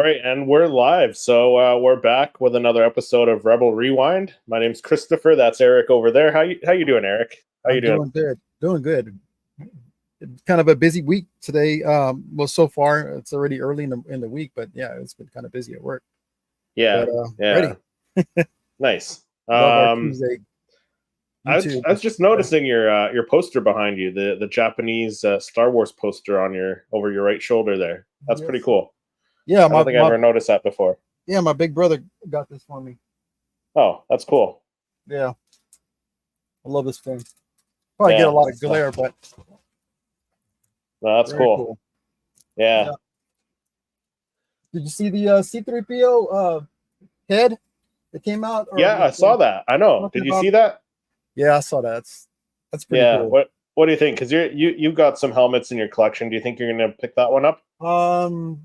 right, and we're live. So we're back with another episode of Rebel Rewind. My name's Christopher. That's Eric over there. How you doing, Eric? How you I'm doing? doing good. Doing good. Kind of a busy week today. Well, so far it's already early in the week, but yeah, it's been kind of busy at work. Yeah, But yeah, ready. nice. Love our Tuesday. I You was, too. I was just noticing your poster behind you, the Japanese Star Wars poster on your over your right shoulder there. That's pretty Yes. cool. Yeah, I don't my think I've my ever noticed that before. yeah, my big brother got this for me. Oh, that's cool. Yeah, I love this thing. Probably get a Yeah, lot of glare, but no, that's very cool. cool. Yeah, Yeah. Did you see the C-3PO head that came out or yeah, I with saw that. I know. talking Did you about? see that? Yeah, I saw that. That's pretty Yeah. cool. What do you think? Because you've got some helmets in your collection. Do you think you're gonna pick that one up? Um,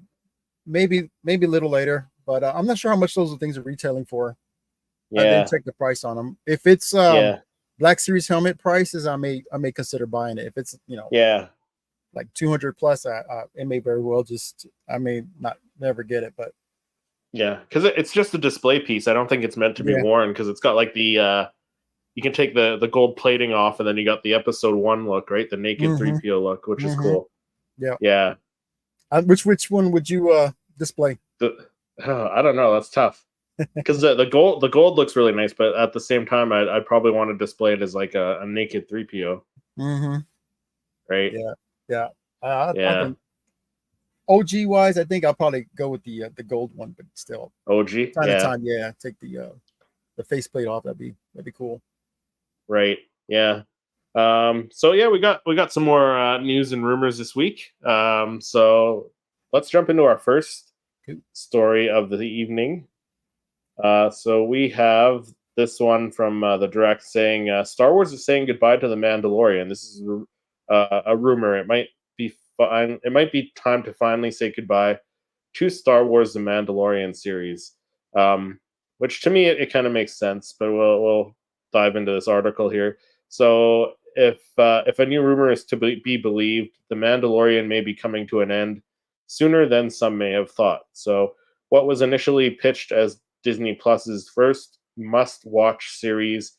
maybe a little later, but I'm not sure how much those things are retailing for. I didn't Yeah, check the price on them. If it's yeah, Black Series helmet prices, I may consider buying it. If it's yeah, like 200 plus, it may very well just I may not never get it, but yeah. Because it's just a display piece. I don't think it's meant to be yeah. worn because it's got like the you can take the gold plating off, and then you got the episode one look, right? The naked Mm-hmm. 3PO look, which is Mm-hmm. cool. Yeah. Yeah. Which one would you display? I don't know. That's tough because the gold looks really nice, but at the same time, I'd probably want to display it as like a naked 3PO, Mm-hmm. right? Yeah. Yeah. I Yeah. think OG wise, I think I'll probably go with the gold one, but still, OG. time to Yeah. time, yeah, take the faceplate off. That'd be cool. Right. Yeah. So yeah, we got some more news and rumors this week. So let's jump into our first Cool. story of the evening. So we have this one from the direct saying Star Wars is saying goodbye to the Mandalorian. This is a rumor. It might be fine. It might be time to finally say goodbye to Star Wars: The Mandalorian series. Which to me it kind of makes sense, but we'll dive into this article here. So if a new rumor is to be believed, The Mandalorian may be coming to an end sooner than some may have thought. So what was initially pitched as Disney Plus's first must-watch series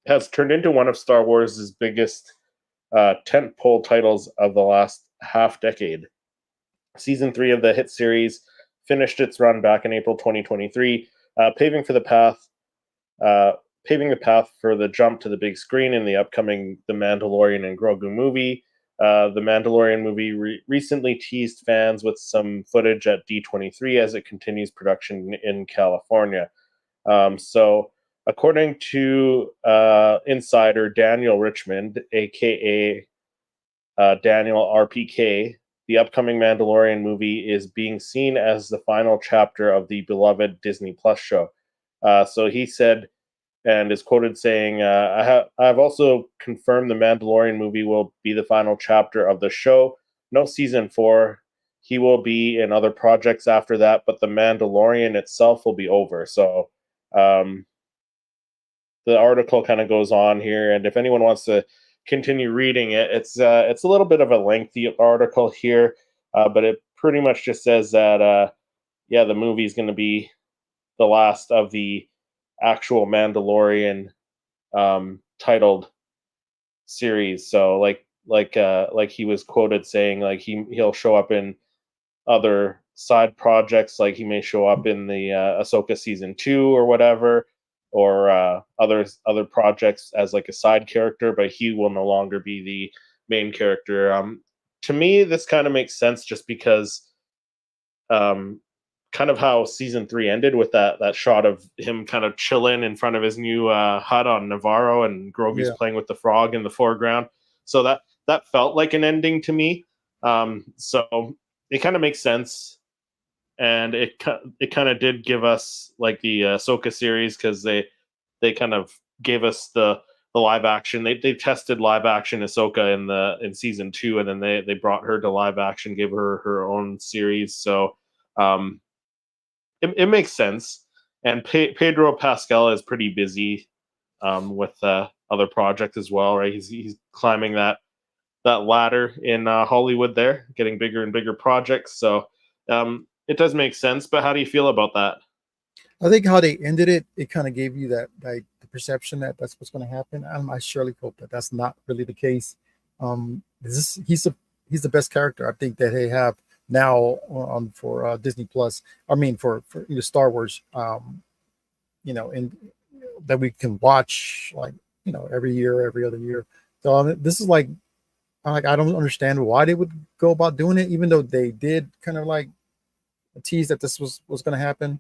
has turned into one of Star Wars' biggest tentpole titles of the last half decade. Season 3 of the hit series finished its run back in April 2023, paving the path for the jump to the big screen in the upcoming The Mandalorian and Grogu movie. The Mandalorian movie recently teased fans with some footage at D23 as it continues production in California. So, according to insider Daniel Richmond, aka Daniel RPK, the upcoming Mandalorian movie is being seen as the final chapter of the beloved Disney Plus show. So he said, and is quoted saying, I've also confirmed the Mandalorian movie will be the final chapter of the show. No season 4. He will be in other projects after that, but the Mandalorian itself will be over. So um, the article kind of goes on here, and if anyone wants to continue reading it, it's a little bit of a lengthy article here, but it pretty much just says that yeah, the movie is going to be the last of the actual Mandalorian titled series. So like he was quoted saying like he'll show up in other side projects, like he may show up in the Ahsoka season 2 or whatever, or other projects as like a side character, but he will no longer be the main character. To me, this kind of makes sense just because um, kind of how season 3 ended with that shot of him kind of chilling in front of his new hut on Navarro, and Grogu's Yeah. playing with the frog in the foreground. So that felt like an ending to me. So it kind of makes sense, and it kind of did give us like the Ahsoka series, because they kind of gave us the live action. They tested live action Ahsoka in season 2, and then they brought her to live action, gave her own series. So um, it makes sense. And Pedro Pascal is pretty busy with other projects as well, right? He's climbing that ladder in Hollywood there, getting bigger and bigger projects. So it does make sense. But how do you feel about that? I think how they ended it, it kind of gave you that like the perception that that's what's going to happen. I surely hope that that's not really the case. He's the best character I think that they have now on for Disney Plus. I mean for Star Wars. And that we can watch like every year, every other year. So this is like I don't understand why they would go about doing it, even though they did kind of like tease that this was going to happen.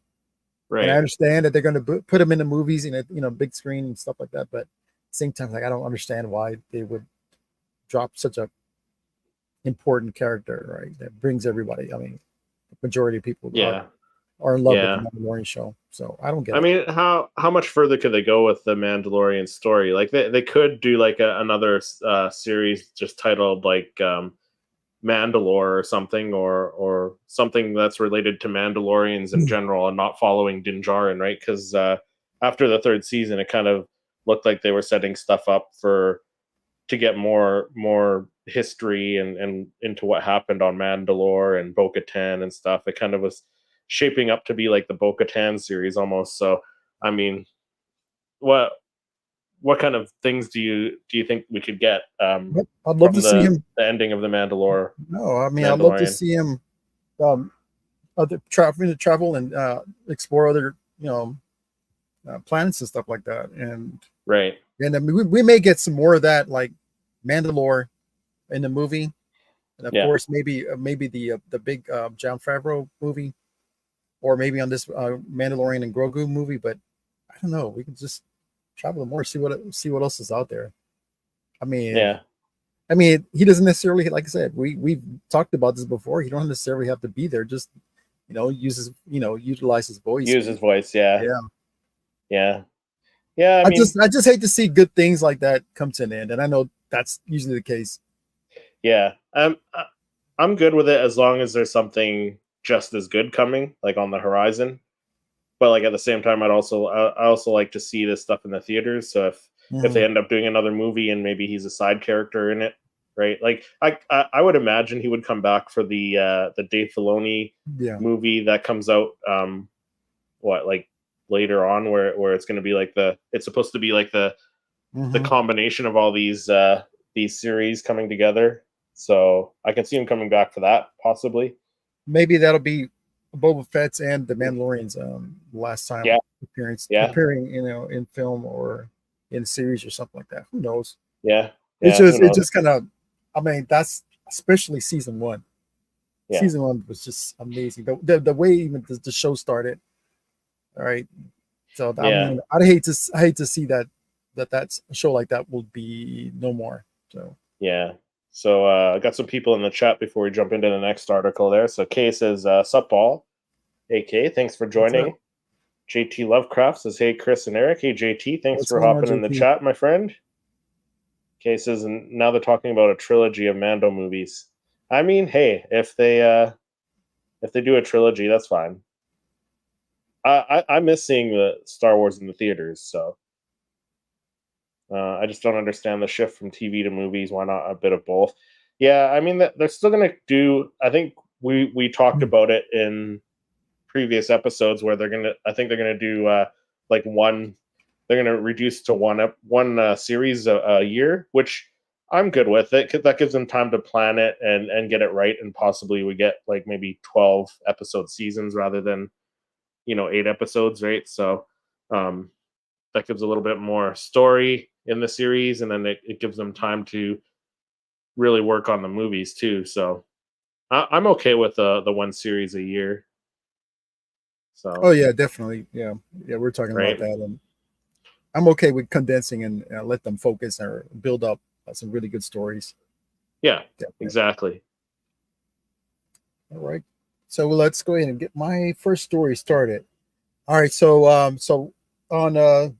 And I Right. understand that they're going to put them in the movies in a big screen and stuff like that. But at the same time, like I don't understand why they would drop such a important character, right? That brings everybody. I mean, the majority of people Yeah. are in love with the Yeah. Mandalorian show. So I don't get I it. mean, how much further could they go with the Mandalorian story? Like they could do like another series just titled like Mandalore or something, or something that's related to Mandalorians in general and not following Din Djarin, right? Because after the third season, it kind of looked like they were setting stuff up for to get more history and into what happened on Mandalore and Bo-Katan and stuff. It kind of was shaping up to be like the Bo-Katan series almost. So, I mean, what what kind of things do you think we could get But I'd love to from see the him. the ending of the No, I mean, I'd love to Mandalorian? see him um, other travel and explore other planets and stuff like that. Right. And I mean, we may get some more of that, like Mandalore in the movie, and of Yeah. course, maybe the big John Favreau movie, or maybe on this Mandalorian and Grogu movie. But I don't know. We can just travel more, see what else is out there. I mean, Yeah. he doesn't necessarily, like I said, we've talked about this before. He don't necessarily have to be there. Just utilize his voice. Use his voice. Yeah. Yeah, Yeah. Yeah. I I mean, just I just hate to see good things like that come to an end, and I know that's usually the case. yeah. I'm good with it as long as there's something just as good coming, like on the horizon. But like at the same time, I also like to see this stuff in the theaters. So if they Mhm. end up doing another movie and maybe he's a side character in it, right? Like I would imagine he would come back for the Dave Filoni Yeah. movie that comes out what like later on where it's going to be like it's supposed to be like the Hmm. combination of all these series coming together. So I can see him coming back for that possibly. Maybe that'll be Boba Fett's and the Mandalorian's last time Yeah, yeah, appearing, in film or in series or something like that. Who knows? yeah, It's yeah. Who just it knows? just kind of. I mean, that's especially season one. Yeah, Season one was just amazing. The way even the show started. All right. So I yeah. mean, I hate to see that's a show like that will be no more. So Yeah. So I got some people in the chat before we jump into the next article there. So Kay says, Sup Paul. Hey Kay, thanks for what's up? joining. JT Lovecraft says, hey Chris and Eric. Hey JT, thanks What's for going on, hopping in the JT? chat, my friend. Kay says, and now they're talking about a trilogy of Mando movies. I mean, hey, if they do a trilogy, that's fine. I miss seeing the Star Wars in the theaters, so I just don't understand the shift from TV to movies. Why not a bit of both? Yeah, I mean they're still gonna do. I think we talked Hmm. about it in previous episodes where they're gonna. I think they're gonna do like one. They're gonna reduce to one series a year, which I'm good with it because that gives them time to plan it and get it right, and possibly we get like maybe 12 episode seasons rather than 8 episodes, right? So um, that gives a little bit more story in the series, and then it gives them time to really work on the movies too. So I'm okay with the one series a year. Oh So yeah, definitely. Yeah, yeah, we're talking about right, that, and I'm okay with condensing and let them focus or build up some really good stories. yeah, Definitely. exactly. All right. So let's go ahead and get my first story started. All right. So on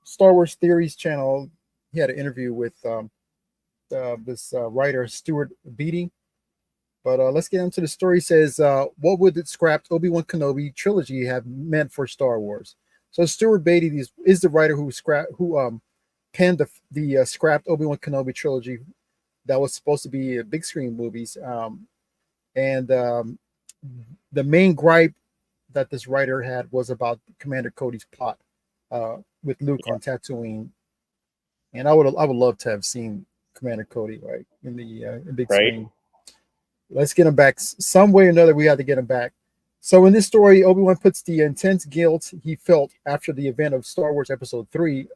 Star Wars Theories channel, he had an interview with this writer Stuart Beatty. But let's get into the story. It says, what would the scrapped Obi-Wan Kenobi trilogy have meant for Star Wars? So Stuart Beatty is the writer who penned the scrapped Obi-Wan Kenobi trilogy that was supposed to be big screen movies. And the main gripe that this writer had was about Commander Cody's plot with Luke on Tatooine, and I would love to have seen Commander Cody right in the big Right. screen. Let's get him back some way or another. We have to get him back. So in this story, Obi-Wan puts the intense guilt he felt after the event of Star Wars Episode 3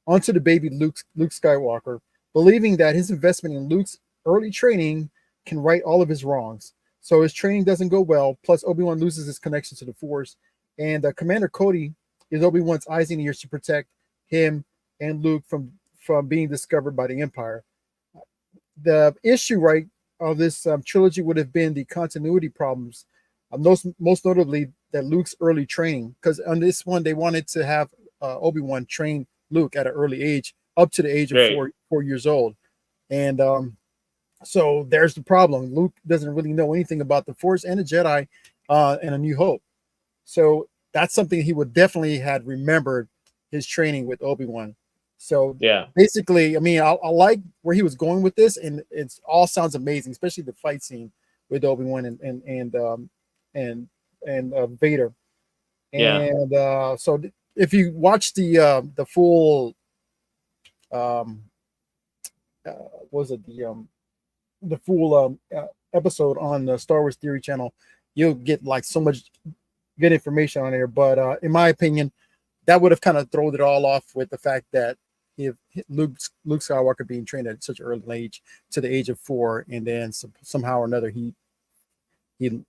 onto the baby Luke Skywalker, believing that his investment in Luke's early training can right all of his wrongs. So his training doesn't go well. Plus, Obi-Wan loses his connection to the Force, and Commander Cody is Obi-Wan's eyes and ears to protect him and Luke from being discovered by the Empire. The issue, right, of this trilogy would have been the continuity problems. Most notably, that Luke's early training, because on this one they wanted to have Obi-Wan train Luke at an early age, up to the age of Right. 4 years old, and so there's the problem. Luke doesn't really know anything about the Force and the Jedi and A New Hope. So that's something he would definitely had remembered his training with Obi-Wan. So Yeah. basically, I mean, I like where he was going with this, and it all sounds amazing, especially the fight scene with Obi-Wan and Vader. Yeah. And so if you watch the full was it the full episode on the Star Wars Theory channel, you'll get like so much good information on there. But in my opinion, that would have kind of thrown it all off with the fact that if Luke Skywalker being trained at such an early age, to the age of 4, and then somehow or another he didn't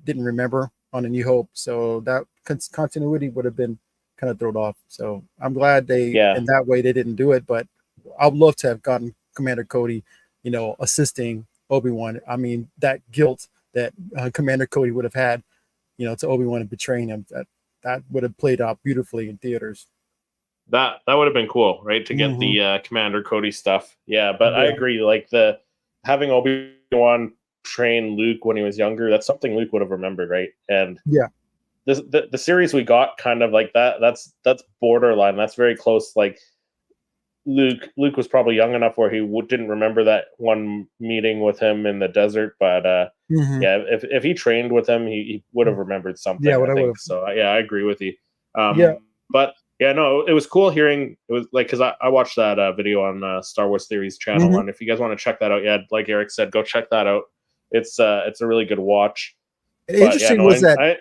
remember on A New Hope, so that continuity would have been kind of thrown off. So I'm glad in that way they didn't do it, but I would love to have gotten Commander Cody, assisting Obi-Wan. I mean, that guilt that Commander Cody would have had, to Obi-Wan and betraying him, that would have played out beautifully in theaters. That would have been cool, right? To get the Commander Cody stuff. Yeah, but I agree. Like having Obi-Wan train Luke when he was younger, that's something Luke would have remembered, right? And the series we got kind of like that. That's borderline. That's very close. Like Luke was probably young enough where he didn't remember that one meeting with him in the desert, but yeah, if he trained with him, he would have remembered something. Yeah, I think so. Yeah, I agree with you. Yeah. But yeah, no, it was cool hearing. It was like, because I watched that video on Star Wars Theories channel, and if you guys want to check that out, yeah, like Eric said, go check that out. It's a really good watch. Interesting was that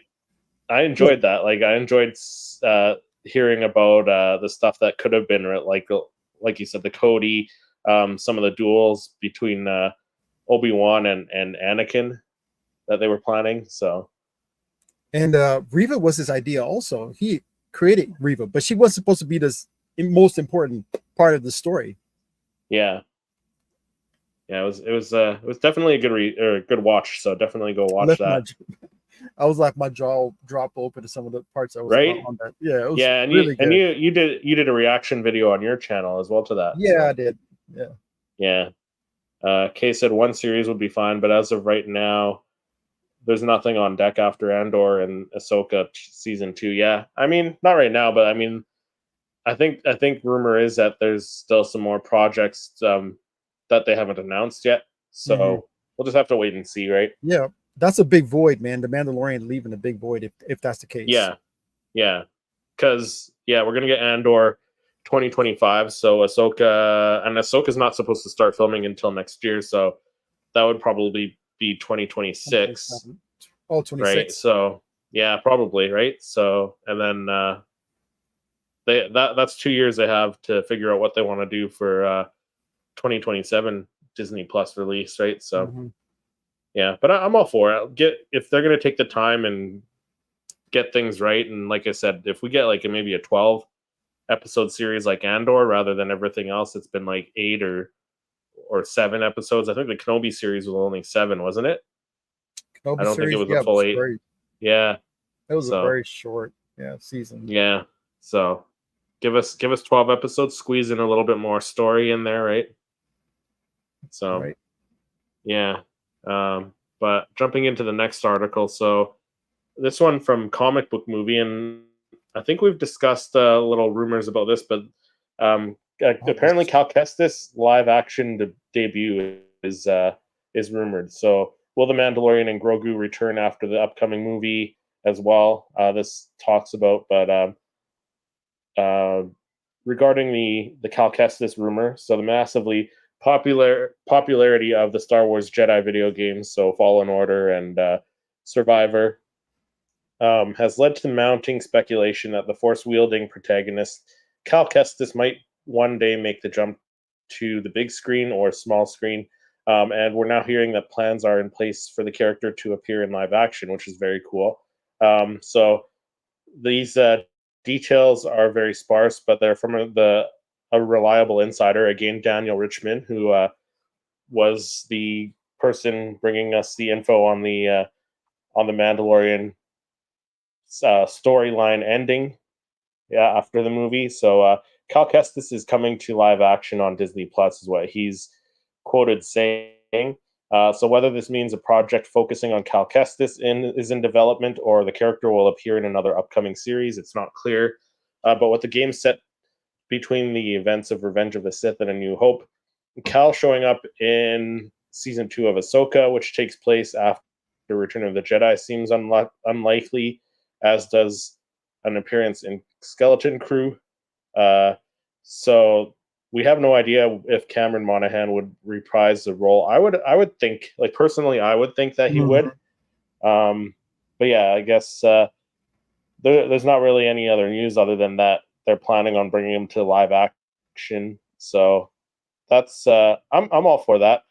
I enjoyed that. Like I enjoyed hearing about the stuff that could have been like you said, the Cody, some of the duels between Obi-Wan and Anakin that they were planning. So, and Reva was his idea also. He created Reva, but she wasn't supposed to be the most important part of the story. Yeah, it was definitely a good watch. So definitely go watch that. I was like, my jaw dropped open to some of the parts I was on that. Yeah, it was and really good. And you did a reaction video on your channel as well to that. Yeah, so. I did. Yeah. Kay said one series would be fine, but as of right now, there's nothing on deck after Andor and Ahsoka season 2. Yeah, I mean, not right now, but I mean, I think rumor is that there's still some more projects that they haven't announced yet. So we'll just have to wait and see, right? Yeah, that's a big void, man. The Mandalorian leaving a big void if that's the case. Yeah, because we're gonna get Andor 2025. So Ahsoka's not supposed to start filming until next year. So that would probably be 2026. Oh, 26. Right. So yeah, probably, right? So and then that's 2 years they have to figure out what they want to do for 2027 Disney Plus release, right? So yeah, but I'm all for it. If they're gonna take the time and get things right, and like I said, if we get like maybe a 12 episode series like Andor rather than everything else, it's been like 8 or 7 episodes. I think the Kenobi series was only 7, wasn't it? Kenobi I don't series, think it was a full 8. Yeah, it was a very short season. Yeah, so give us 12 episodes, squeeze in a little bit more story in there, right? So yeah. But jumping into the next article, so this one from Comic Book Movie, and I think we've discussed little rumors about this, but apparently Cal Kestis live action debut is rumored. So will the Mandalorian and Grogu return after the upcoming movie as well? This talks about, but regarding the Cal Kestis rumor, so the massively popularity of the Star Wars Jedi video games, so Fallen Order and Survivor, has led to the mounting speculation that the Force-wielding protagonist Cal Kestis might one day make the jump to the big screen or small screen. And we're now hearing that plans are in place for the character to appear in live action, which is very cool. So these details are very sparse, but they're from a reliable insider, again, Daniel Richman, who was the person bringing us the info on the Mandalorian storyline ending after the movie. So Cal Kestis is coming to live action on Disney Plus, is what he's quoted saying. So whether this means a project focusing on Cal Kestis is in development or the character will appear in another upcoming series, it's not clear. But with the game set between the events of Revenge of the Sith and A New Hope, Cal showing up in season 2 of Ahsoka, which takes place after Return of the Jedi, seems unlikely, as does an appearance in Skeleton Crew. So we have no idea if Cameron Monaghan would reprise the role. I would think, like personally, I would think that he would. But yeah, I guess there's not really any other news other than that they're planning on bringing him to live action. So that's I'm all for that.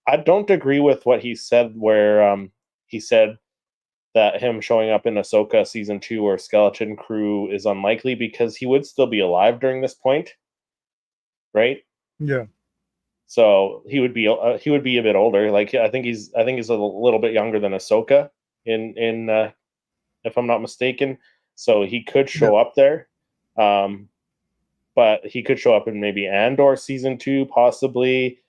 I don't agree with what he said, where he said that him showing up in Ahsoka season 2 or Skeleton Crew is unlikely, because he would still be alive during this point, right? Yeah. So he would be a bit older. Like I think he's a little bit younger than Ahsoka in if I'm not mistaken. So he could show up there, but he could show up in maybe Andor season 2 possibly.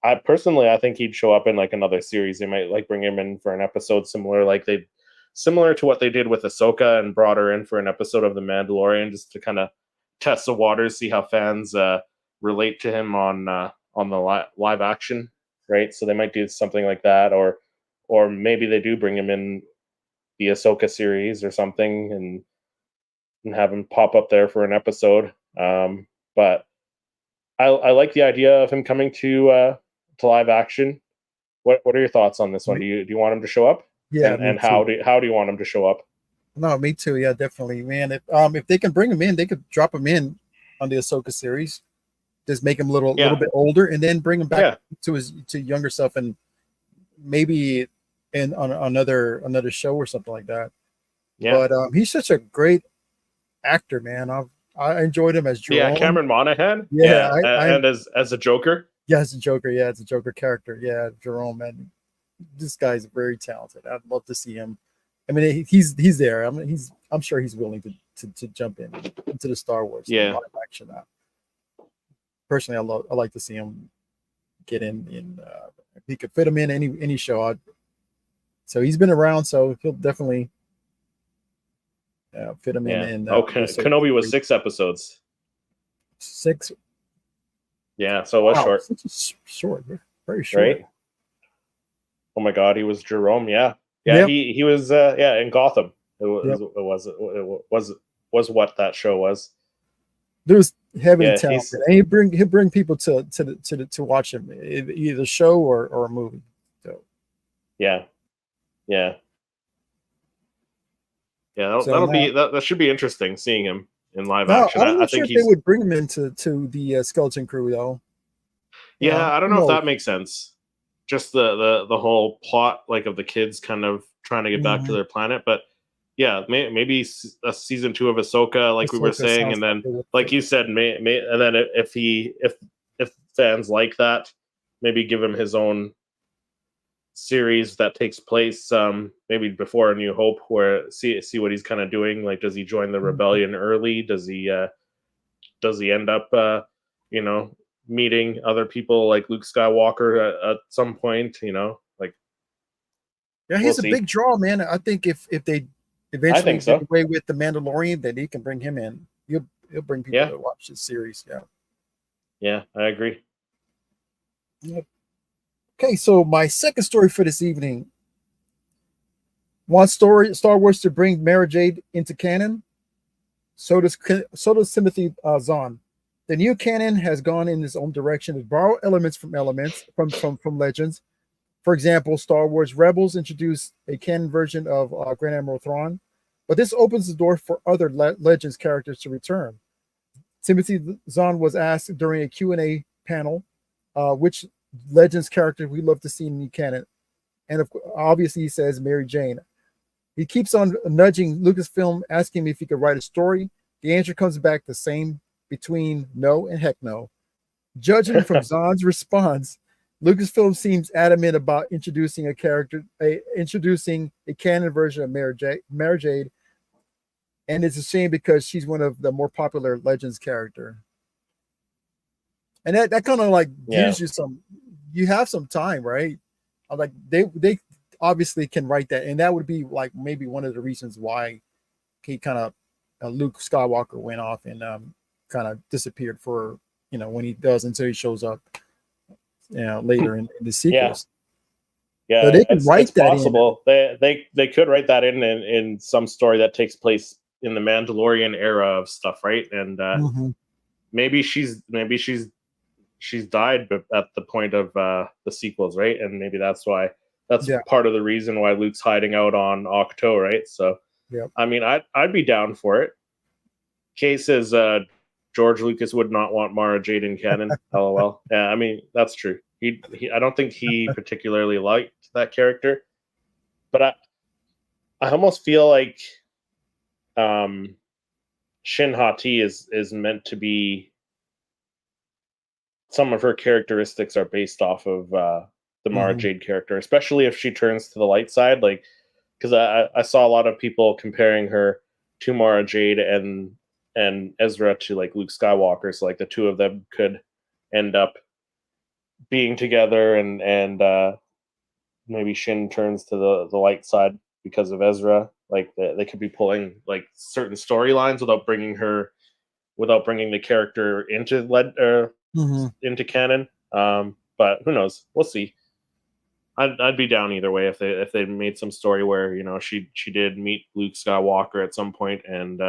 I personally, I think he'd show up in like another series. They might like bring him in for an episode similar to what they did with Ahsoka and brought her in for an episode of The Mandalorian, just to kind of test the waters, see how fans relate to him on the live action, right? So they might do something like that, or maybe they do bring him in the Ahsoka series or something, and have him pop up there for an episode. But I like the idea of him coming to live action. What are your thoughts on this one? Do you want him to show up? Yeah, and how do you want him to show up? No, me too. Yeah, definitely, man. If they can bring him in, they could drop him in on the Ahsoka series, just make him a little bit older, and then bring him back to younger self, and maybe on another show or something like that. Yeah. But he's such a great actor, man. I enjoyed him as Jerome. Yeah, Cameron Monaghan. Yeah, and as a Joker. Yeah, as a Joker. Yeah, it's a Joker character. Yeah, Jerome, man. This guy's very talented. I'd love to see him. I mean, he's there. I mean, I'm sure he's willing to jump into the Star Wars live action. Personally, I like to see him get in. If he could fit him in any show. So he's been around, so he'll definitely fit him in. Okay, Kenobi was 6 episodes. 6. Yeah, so it was short. Short, very short. Right? Oh my God, he was Jerome. Yeah. He was in Gotham. It was what that show was. There was heavily talented, and he'll bring people to watch him, either show or a movie. So that should be interesting, seeing him in live action. I'm not sure if they would bring him into the Skeleton Crew though. Yeah, I don't know if that makes sense. Just the whole plot, like, of the kids kind of trying to get back to their planet, but yeah, maybe a season 2 of Ahsoka, like we were saying, and then like you said, and then if fans like that, maybe give him his own series that takes place maybe before A New Hope, where see what he's kind of doing. Like, does he join the rebellion early? Does he end up meeting other people like Luke Skywalker at some point? Like, he's a big draw, man. I think if they eventually get away with the Mandalorian, then he can bring him in. He'll bring people to watch this series. Yeah, I agree. Yep. Okay, so my second story for this evening. Wants Star Wars to bring Mara Jade into canon. So does Timothy Zahn. The new canon has gone in its own direction to borrow elements from legends. For example, Star Wars Rebels introduced a canon version of Grand Admiral Thrawn, but this opens the door for other Legends characters to return. Timothy Zahn was asked during a Q&A panel which Legends character we love to see in the canon, and obviously he says Mary Jane. He keeps on nudging Lucasfilm, asking him if he could write a story. The answer comes back the same between no and heck no. Judging from Zahn's response, Lucasfilm seems adamant about introducing a canon version of Mara Jade, and it's a shame because she's one of the more popular Legends character. And that kind of like gives you have some time, right? Like they obviously can write that, and that would be like maybe one of the reasons why he kind of Luke Skywalker went off and kind of disappeared for when he does until he shows up later in the sequels. Yeah, so they can write it's that possible. They could write that in some story that takes place in the Mandalorian era of stuff, right? And maybe she's died at the point of the sequels, right? And maybe that's part of the reason why Luke's hiding out on Ahch-To, right? So, I mean, I'd be down for it. Kay says George Lucas would not want Mara Jade in canon. LOL. Yeah, I mean that's true. I don't think he particularly liked that character, but I almost feel like Shin Hati is meant to be. Some of her characteristics are based off of the Mara Jade character, especially if she turns to the light side. Like, because I saw a lot of people comparing her to Mara Jade and Ezra to like Luke Skywalker. So like the two of them could end up being together, and maybe Shin turns to the light side because of Ezra. Like they could be pulling like certain storylines without bringing the character into canon. But who knows? We'll see. I'd be down either way if they made some story where she did meet Luke Skywalker at some point, and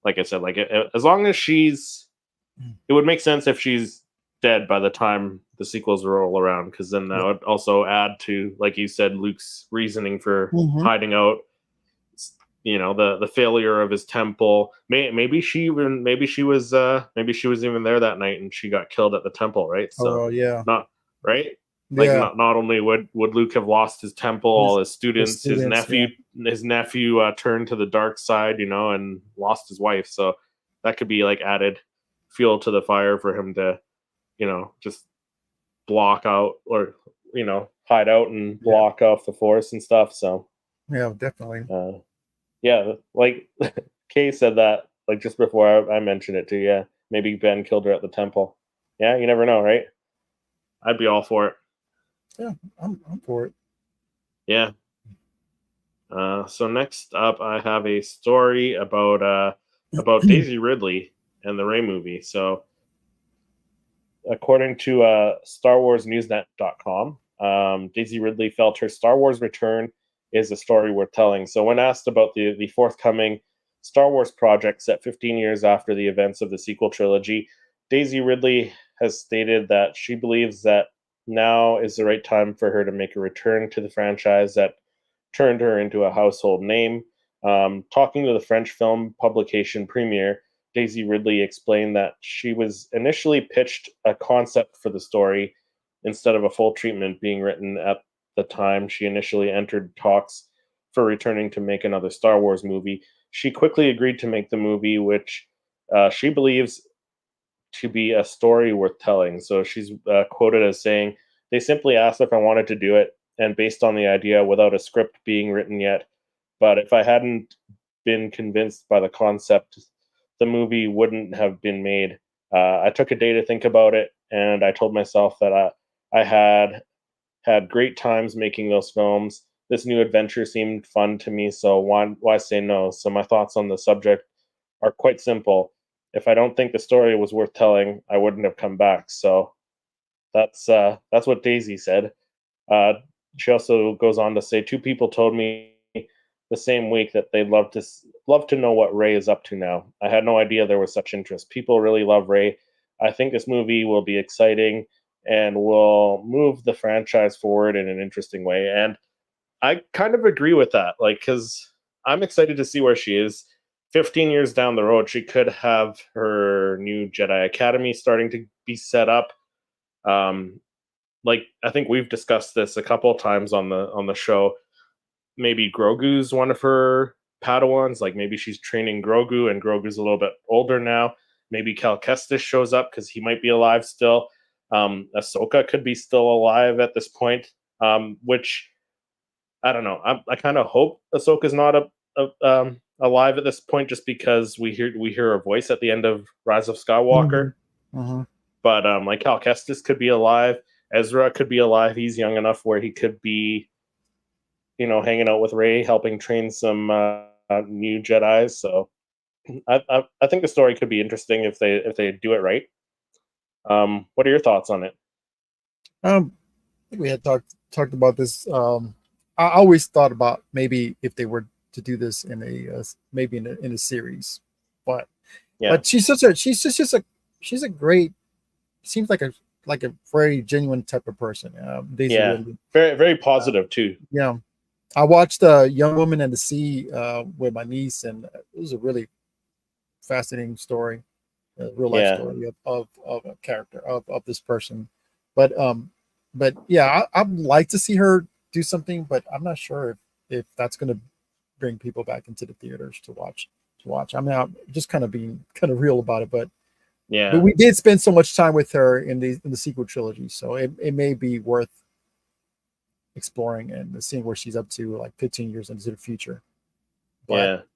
like I said, like as long as it would make sense if she's dead by the time the sequels roll around, because then that would also add to, like you said, Luke's reasoning for hiding out. The failure of his temple. Maybe she was even there that night and she got killed at the temple, right? So not right. Like not only would Luke have lost his temple, all his students, his nephew turned to the dark side, and lost his wife. So that could be like added fuel to the fire for him to, just block out or hide out and block off the Force and stuff. So definitely. Yeah, like Kay said that like just before I mentioned it too. Yeah, maybe Ben killed her at the temple. Yeah, you never know, right? I'd be all for it. Yeah, I'm for it. Yeah. So next up, I have a story about Daisy Ridley and the Rey movie. So, according to StarWarsNewsNet.com, Daisy Ridley felt her Star Wars return is a story worth telling. So when asked about the forthcoming Star Wars project set 15 years after the events of the sequel trilogy, Daisy Ridley has stated that she believes that now is the right time for her to make a return to the franchise that turned her into a household name. Talking to the French film publication Premiere, Daisy Ridley explained that she was initially pitched a concept for the story instead of a full treatment being written at the time she initially entered talks for returning to make another Star Wars movie. She quickly agreed to make the movie, which she believes to be a story worth telling. So she's quoted as saying, "They simply asked if I wanted to do it, and based on the idea without a script being written yet. But if I hadn't been convinced by the concept, the movie wouldn't have been made. I took a day to think about it, and I told myself that I had great times making those films. This new adventure seemed fun to me, so why say no? So my thoughts on the subject are quite simple. If I don't think the story was worth telling, I wouldn't have come back." So That's what Daisy said. Uh, she also goes on to say, two people told me the same week that they'd love to know what Ray is up to now. I had no idea there was such interest. People really love Ray. I think this movie will be exciting and will move the franchise forward in an interesting way. And I kind of agree with that, like, because I'm excited to see where she is. 15 years down the road, she could have her new Jedi Academy starting to be set up. Um, like I think we've discussed this a couple of times on the show. Maybe Grogu's one of her Padawans. Like maybe she's training Grogu, and Grogu's a little bit older now. Maybe Cal Kestis shows up because he might be alive still. Ahsoka could be still alive at this point. Which I don't know. I kind of hope Ahsoka's not alive at this point, just because we hear her voice at the end of Rise of Skywalker. But like Cal Kestis could be alive. Ezra could be alive. He's young enough where he could be, hanging out with Rey, helping train some new Jedi's. So I think the story could be interesting if they do it right. What are your thoughts on it? I think we had talked about this. I always thought about maybe if they were to do this in a maybe in a series, but she's a great, seems like a very genuine type of person. Daisy Ridley. Very very positive too. Yeah, I watched Young Woman and the Sea with my niece, and it was a really fascinating story, a real life story of a character of this person. But yeah, I'd like to see her do something, but I'm not sure if that's going to bring people back into the theaters to watch. I mean, I'm just kind of being kind of real about it, but we did spend so much time with her in the sequel trilogy, so it may be worth exploring and seeing where she's up to like 15 years into the future. But,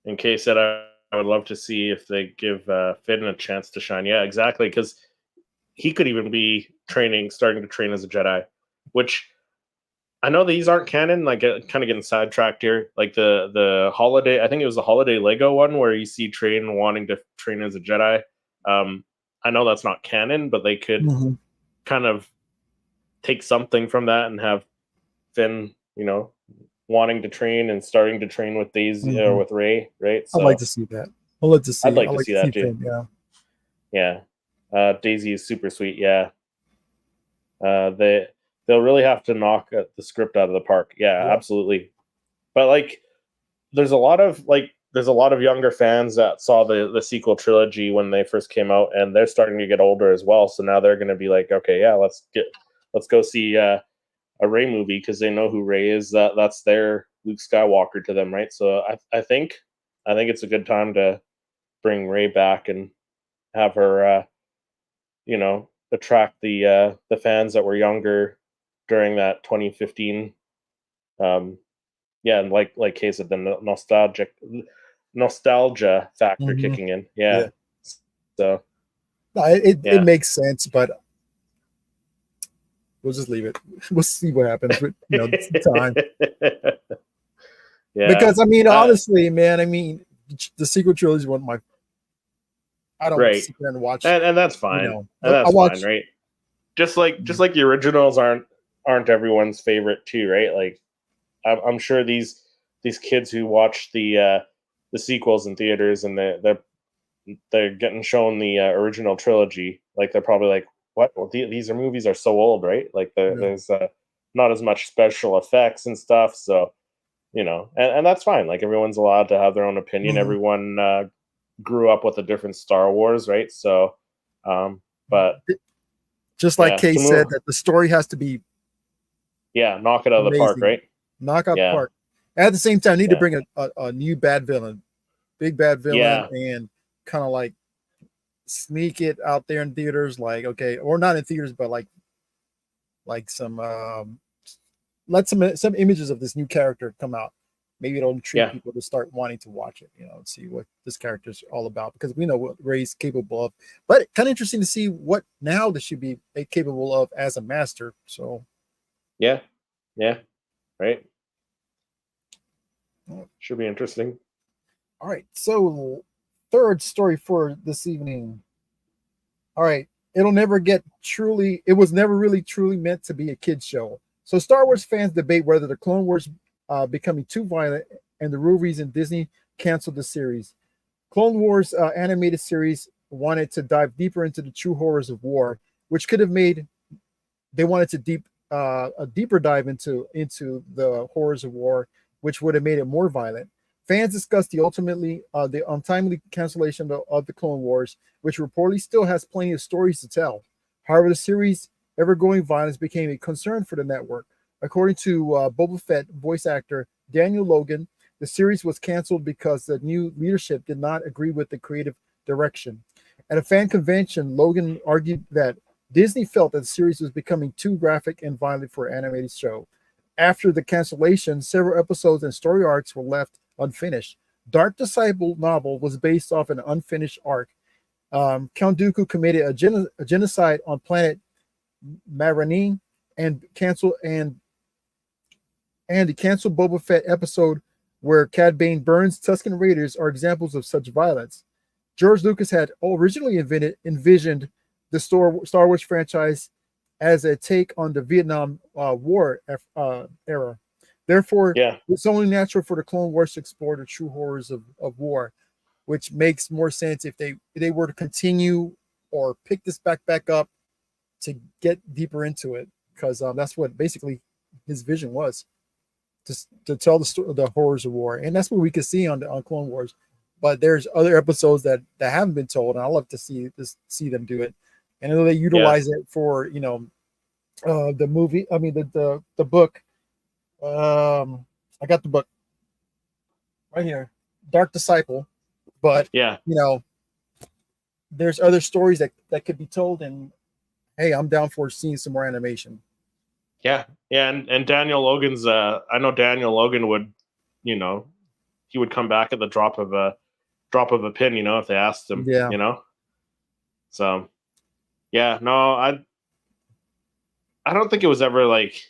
in case that I would love to see if they give Finn a chance to shine. Yeah, exactly, because he could even be starting to train as a Jedi, which I know these aren't canon. Like, kind of getting sidetracked here. Like the holiday, I think it was the holiday Lego one where you see Train wanting to train as a Jedi. I know that's not canon, but they could kind of take something from that and have Finn, wanting to train and starting to train with Daisy or with Rey, right? So I'd like to see that. I'd like to see. I'd like to see that too. Finn, yeah. Daisy is super sweet. Yeah. They'll really have to knock the script out of the park. Yeah, absolutely. But like, there's a lot of younger fans that saw the sequel trilogy when they first came out, and they're starting to get older as well. So now they're going to be like, okay, yeah, let's go see a Rey movie because they know who Rey is. That's their Luke Skywalker to them, right? So I think it's a good time to bring Rey back and have her, attract the fans that were younger during that 2015. And like Kay said, the nostalgia factor kicking in. Yeah. So it makes sense, but we'll just leave it. We'll see what happens with time. Because I mean, honestly, man, I mean, the sequel trilogy is one of my. I don't sit there and watch, and that's fine. And that's fine, right? Just like the originals aren't everyone's favorite too, right? Like, I'm sure these kids who watch the sequels in theaters and they're getting shown the original trilogy, like they're probably like, what? Well, these movies are so old, right? Like there's not as much special effects and stuff, so and that's fine. Like, everyone's allowed to have their own opinion. Everyone grew up with a different Star Wars, right? So, but just like Kay said, that the story has to be knock it out of the park, right? Knock out the park. At the same time, need to bring a new bad villain, big bad villain, and kind of like sneak it out there in theaters, like, okay, or not in theaters, but like some let some images of this new character come out. Maybe it'll intrigue people to start wanting to watch it, and see what this character's all about, because we know what Rey's capable of. But kind of interesting to see what now that she'd be capable of as a master. So yeah, right. Should be interesting. All right, so third story for this evening. All right, it'll never get truly. It was never really truly meant to be a kids show. So Star Wars fans debate whether the Clone Wars becoming too violent and the real reason Disney canceled the series. Clone Wars animated series wanted to dive deeper into the true horrors of war, which could have made they wanted to a deeper dive into the horrors of war, which would have made it more violent. Fans discussed the untimely cancellation of the Clone Wars, which reportedly still has plenty of stories to tell. However, the series' ever-growing violence became a concern for the network. According to Boba Fett voice actor Daniel Logan, the series was canceled because the new leadership did not agree with the creative direction. At a fan convention, Logan argued that Disney felt that the series was becoming too graphic and violent for an animated show. After the cancellation, several episodes and story arcs were left unfinished. Dark Disciple novel was based off an unfinished arc. Count Dooku committed a genocide on planet Marani and the canceled Boba Fett episode where Cad Bane burns Tusken Raiders are examples of such violence. George Lucas had originally envisioned the Star Wars franchise as a take on the Vietnam War era. Therefore, it's only natural for the Clone Wars to explore the true horrors of war, which makes more sense if they were to continue or pick this back up to get deeper into it, because that's what basically his vision was, to tell the horrors of war, and that's what we could see on Clone Wars. But there's other episodes that haven't been told, and I love to see them do it. And I know they utilize it for the movie. I mean the book. I got the book right here, Dark Disciple. But there's other stories that could be told, and hey, I'm down for seeing some more animation. Yeah, and Daniel Logan's. I know Daniel Logan would, he would come back at the drop of a pin, if they asked him. Yeah. So, yeah, no, I don't think it was ever like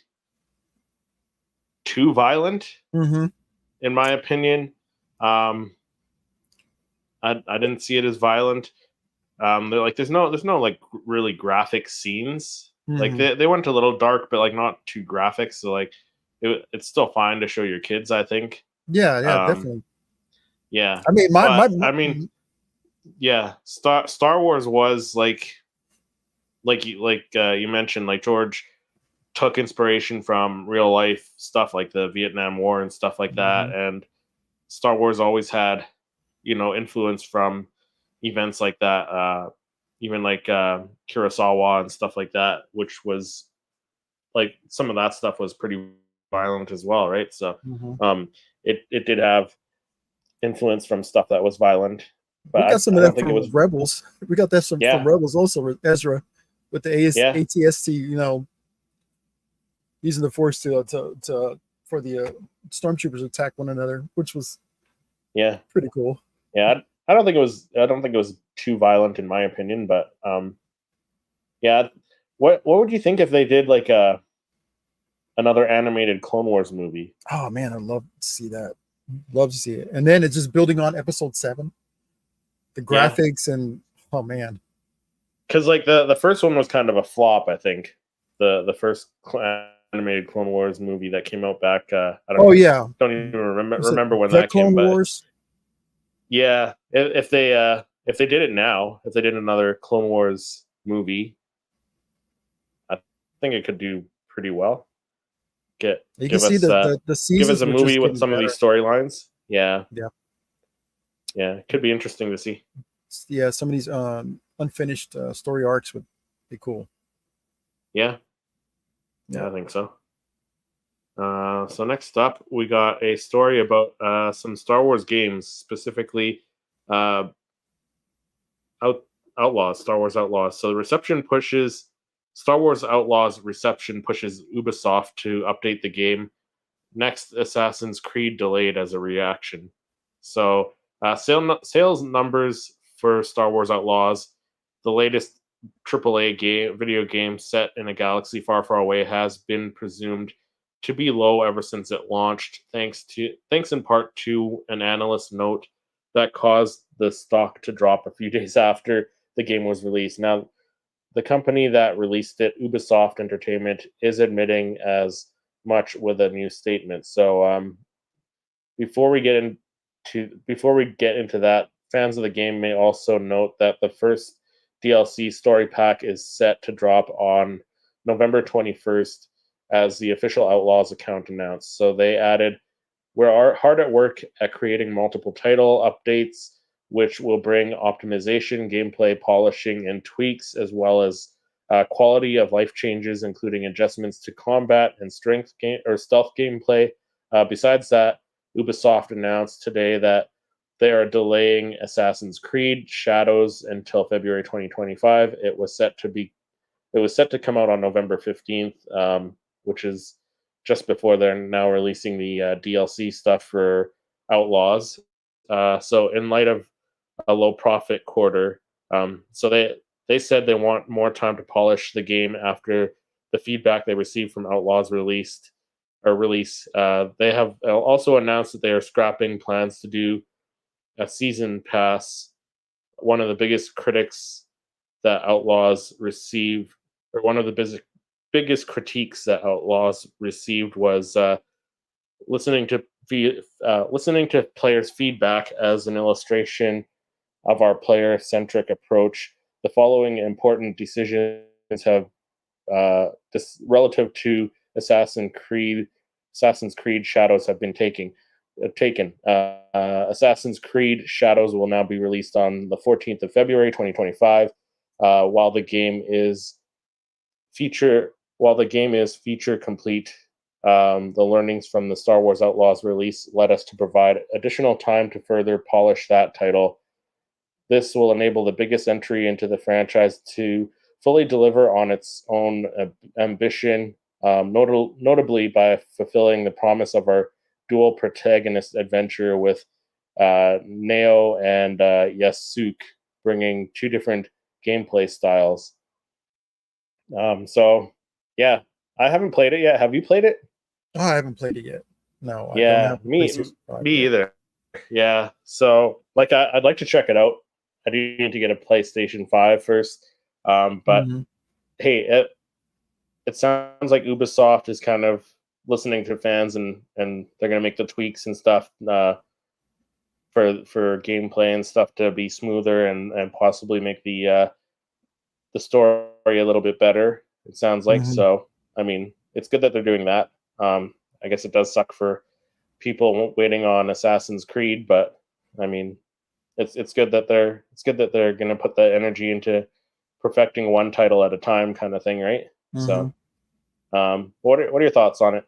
too violent, in my opinion. I didn't see it as violent. There's no like really graphic scenes. Like they went a little dark, but like not too graphic. So like it's still fine to show your kids, I think. Yeah, definitely. Yeah, I mean, Star Wars was like you mentioned, like George took inspiration from real life stuff like the Vietnam War and stuff like that, and Star Wars always had influence from events like that, even like Kurosawa and stuff like that, which was like some of that stuff was pretty violent as well, right? So it did have influence from stuff that was violent, but we got some of that from was Rebels. We got that from Rebels also with Ezra, with the ATST, using the Force for the stormtroopers attack one another, which was pretty cool. Yeah, I don't think it was too violent in my opinion, but what would you think if they did like another animated Clone Wars movie? Oh man, I'd love to see that. Love to see it. And then it's just building on episode 7. The graphics and oh man. Because like the first one was kind of a flop, I think. The first animated Clone Wars movie that came out back don't even remember when that came. Clone Wars? Yeah, if they did it now, if they did another Clone Wars movie, I think it could do pretty well. Give us a movie with some of these storylines. Yeah, it could be interesting to see. Yeah, some of these unfinished story arcs would be cool. Yeah, I think so. So next up, we got a story about some Star Wars games, specifically Star Wars Outlaws. So the Star Wars Outlaws reception pushes Ubisoft to update the game. Next Assassin's Creed delayed as a reaction. So sales numbers for Star Wars Outlaws, the latest AAA video game set in a galaxy far, far away, has been presumed to be low ever since it launched, thanks in part to an analyst note that caused the stock to drop a few days after the game was released. Now, the company that released it, Ubisoft Entertainment, is admitting as much with a new statement. So before we get into that, fans of the game may also note that the first DLC story pack is set to drop on November 21st, as the official Outlaws account announced. So they added, "We're hard at work at creating multiple title updates, which will bring optimization, gameplay polishing, and tweaks, as well as quality of life changes, including adjustments to combat and strength game or stealth gameplay." Besides that, Ubisoft announced today that they are delaying Assassin's Creed Shadows until February 2025. It was set to come out on November 15th, which is just before they're now releasing the DLC stuff for Outlaws. So in light of a low profit quarter, so they said they want more time to polish the game after the feedback they received from Outlaws release. They have also announced that they are scrapping plans to do a season pass. One of the biggest critics that Outlaws received, or one of the biggest critiques that Outlaws received, was listening to players' feedback as an illustration of our player-centric approach. The following important decisions have relative to Assassin's Creed Shadows have been taken. Assassin's Creed Shadows will now be released on the 14th of February 2025. While the game is feature complete, the learnings from the Star Wars Outlaws release led us to provide additional time to further polish that title. This will enable the biggest entry into the franchise to fully deliver on its own ambition, notably by fulfilling the promise of our dual protagonist adventure with Neo and Yasuk, bringing two different gameplay styles. So, yeah, I haven't played it yet. Have you played it? Oh, I haven't played it yet. No, I don't Yeah, have me yet. either. Yeah, so like I'd like to check it out. I do need to get a PlayStation 5 first. But hey, it sounds like Ubisoft is kind of listening to fans, and they're gonna make the tweaks and stuff for gameplay and stuff to be smoother and possibly make the story a little bit better. It sounds like so. I mean, it's good that they're doing that. I guess it does suck for people waiting on Assassin's Creed, but I mean, it's good that they're going to put the energy into perfecting one title at a time, kind of thing, right? So, what are your thoughts on it?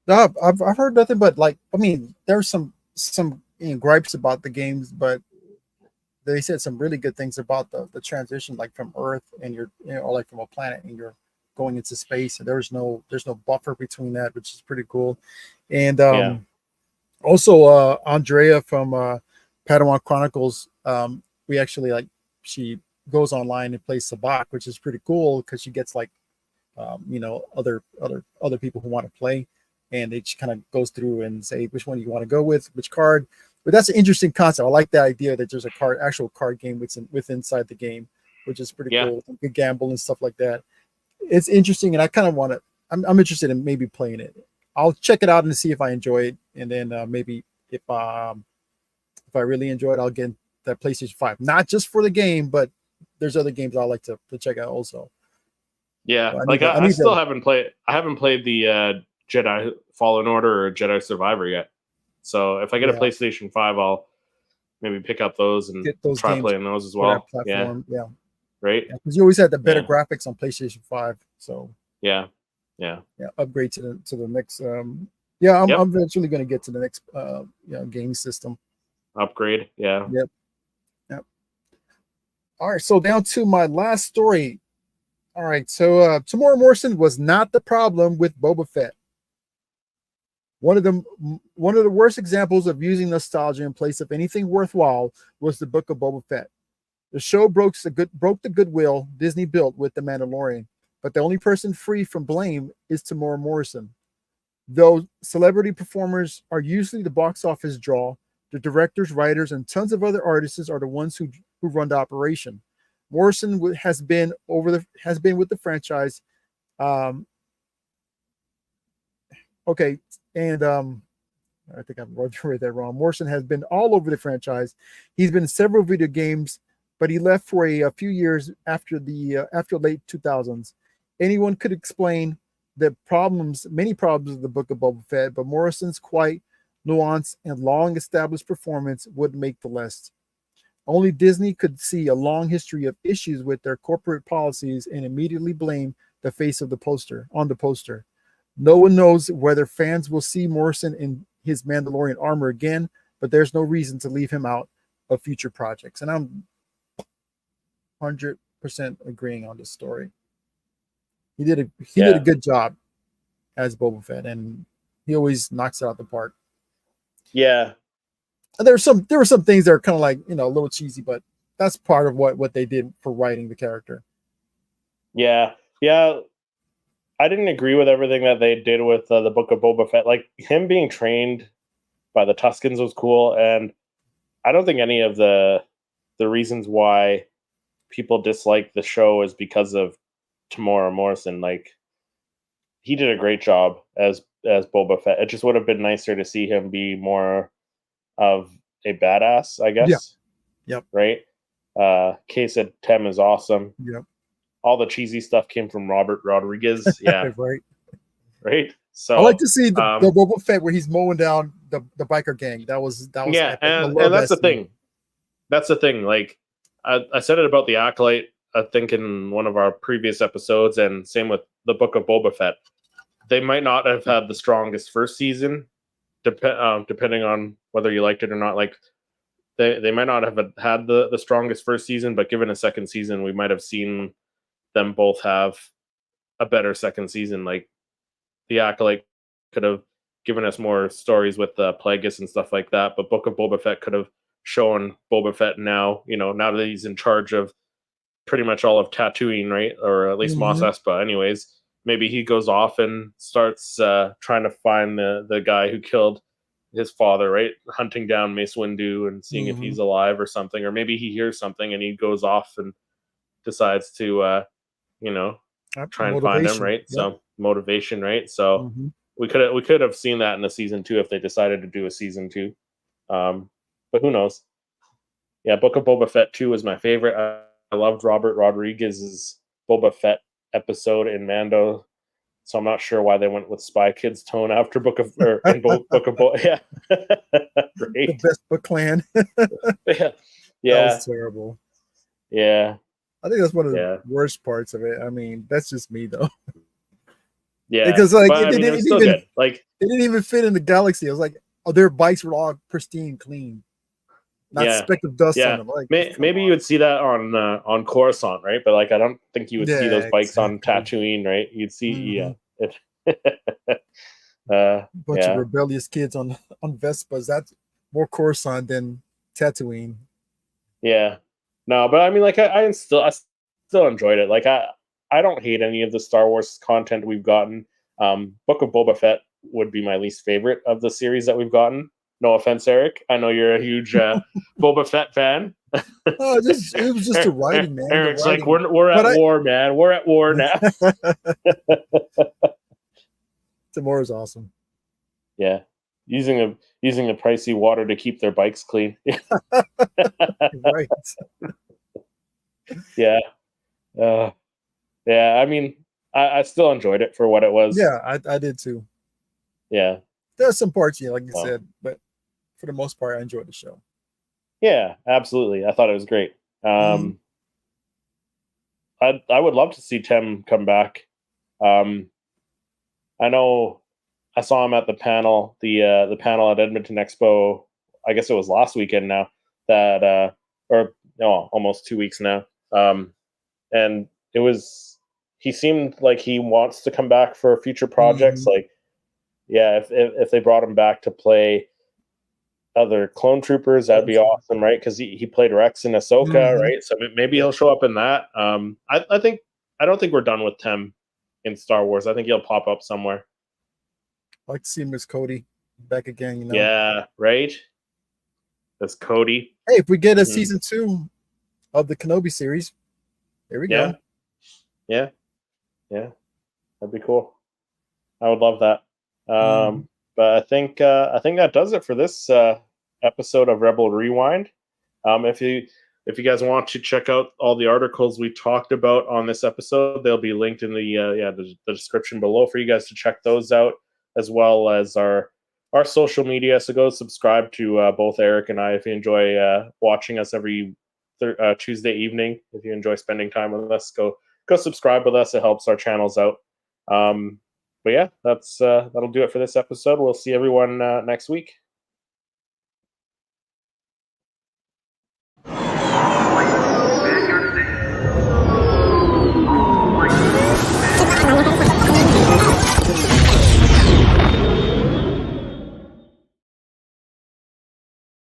I've heard nothing but, like, I mean, there's some gripes about the games, but they said some really good things about the transition, like from Earth and or like from a planet and you're going into space, and there's no buffer between that, which is pretty cool. And also Andrea from Padawan Chronicles, we actually, like, she goes online and plays Sabak, which is pretty cool because she gets, like, other people who want to play, and it kind of goes through and say which one you want to go with, which card. But that's an interesting concept. I like the idea that there's a actual card game inside the game, which is pretty cool. You can gamble and stuff like that. It's interesting, and I kind of want to. I'm interested in maybe playing it. I'll check it out and see if I enjoy it, and then maybe if I really enjoy it, I'll get that PlayStation 5. Not just for the game, but there's other games I like to check out also. Yeah, so I still haven't played. I haven't played the Jedi Fallen Order or Jedi Survivor yet. So if I get a PlayStation 5, I'll maybe pick up those and try playing those as well. Yeah, right. Because you always had the better graphics on PlayStation 5. So yeah, upgrade to the next. I'm eventually going to get to the next game system upgrade. Yeah. Yep. All right, so down to my last story. All right, so Tamora Morrison was not the problem with Boba Fett. One of the worst examples of using nostalgia in place of anything worthwhile was the Book of Boba Fett. The show broke the goodwill Disney built with The Mandalorian, but the only person free from blame is Tamora Morrison. Though celebrity performers are usually the box office draw, the directors, writers, and tons of other artists are the ones who run the operation. Morrison has been with the franchise. Okay, and I think I'm read that wrong. Morrison has been all over the franchise. He's been in several video games, but he left for a few years after late 2000s. Anyone could explain many problems of the Book of Boba Fett, but Morrison's quiet, nuanced, and long-established performance would make the list. Only Disney could see a long history of issues with their corporate policies and immediately blame the face of the poster. No one knows whether fans will see Morrison in his Mandalorian armor again, but there's no reason to leave him out of future projects. And I'm 100% agreeing on this story. He did a good job as Boba Fett, and he always knocks it out the park. Yeah. And there were some things that are kind of like, a little cheesy, but that's part of what they did for writing the character. Yeah. I didn't agree with everything that they did with the Book of Boba Fett. Like, him being trained by the Tuskens was cool, and I don't think any of the reasons why people dislike the show is because of Tamora Morrison. Like, he did a great job as Boba Fett. It just would have been nicer to see him be more of a badass, I guess. Yeah. Yep. Right? Kay said Tem is awesome. Yep. All the cheesy stuff came from Robert Rodriguez. Yeah. Right. So I like to see the Boba Fett where he's mowing down the biker gang. That was yeah, and that's the thing. That's the thing. Like, I said it about the Acolyte, I think, in one of our previous episodes, and same with the Book of Boba Fett. They might not have had the strongest first season, depending on whether you liked it or not. Like, they might not have had the strongest first season, but given a second season, we might have seen them both have a better second season. Like, the Acolyte could have given us more stories with Plagueis and stuff like that, but Book of Boba Fett could have shown Boba Fett now that he's in charge of pretty much all of Tatooine, right? Or at least Mos Espa. Anyways, maybe he goes off and starts trying to find the guy who killed his father, right? Hunting down Mace Windu and seeing if he's alive or something. Or maybe he hears something and he goes off and decides to, try and find him, right? Yep. So motivation, right? So we could have seen that in the season 2 if they decided to do a season 2. But who knows? Yeah, Book of Boba Fett 2 was my favorite. I loved Robert Rodriguez's Boba Fett episode in Mando, so I'm not sure why they went with Spy Kids tone after Book of Boba. Yeah, right. The Vespa clan. Yeah, that was terrible. Yeah, I think that's one of the worst parts of it. I mean, that's just me though. Yeah, because like it didn't even fit in the galaxy. I was like, their bikes were all pristine, clean. Not a speck of dust on them. Like, maybe you would see that on Coruscant, right? But like, I don't think you would see those bikes on Tatooine, right? You'd see, bunch of rebellious kids on Vespas. That's more Coruscant than Tatooine. Yeah, no, but I mean, like, I still enjoyed it. Like, I don't hate any of the Star Wars content we've gotten. Book of Boba Fett would be my least favorite of the series that we've gotten. No offense, Eric. I know you're a huge Boba Fett fan. It was just a writing, man. Eric's like, we're at war, man. We're at war now. Tamora's awesome. Yeah, using a pricey water to keep their bikes clean. Right. Yeah. Yeah. I mean, I still enjoyed it for what it was. Yeah, I did too. Yeah. There's some parts, like you said, but for the most part, I enjoyed the show. Yeah, absolutely. I thought it was great. I would love to see Tem come back. I know I saw him at the panel, the panel at Edmonton Expo. I guess it was last weekend now. Almost 2 weeks now. And he seemed like he wants to come back for future projects. Like, yeah, if they brought him back to play other clone troopers, that'd be awesome, right? Because he played Rex in Ahsoka, right? So maybe he'll show up in that. I don't think we're done with Tem in Star Wars. I think he'll pop up somewhere. I'd like to see Miss Cody back again. Yeah, right. That's Cody. Hey, if we get a season 2 of the Kenobi series, There we Yeah, go. yeah, yeah. That'd be cool. I would love that. Mhm. But I think that does it for this episode of Rebel Rewind. If you guys want to check out all the articles we talked about on this episode, they'll be linked in the description below for you guys to check those out, as well as our social media. So go subscribe to both Eric and I if you enjoy watching us every Tuesday evening. If you enjoy spending time with us, go subscribe with us. It helps our channels out. But yeah, that'll do it for this episode. We'll see everyone next week.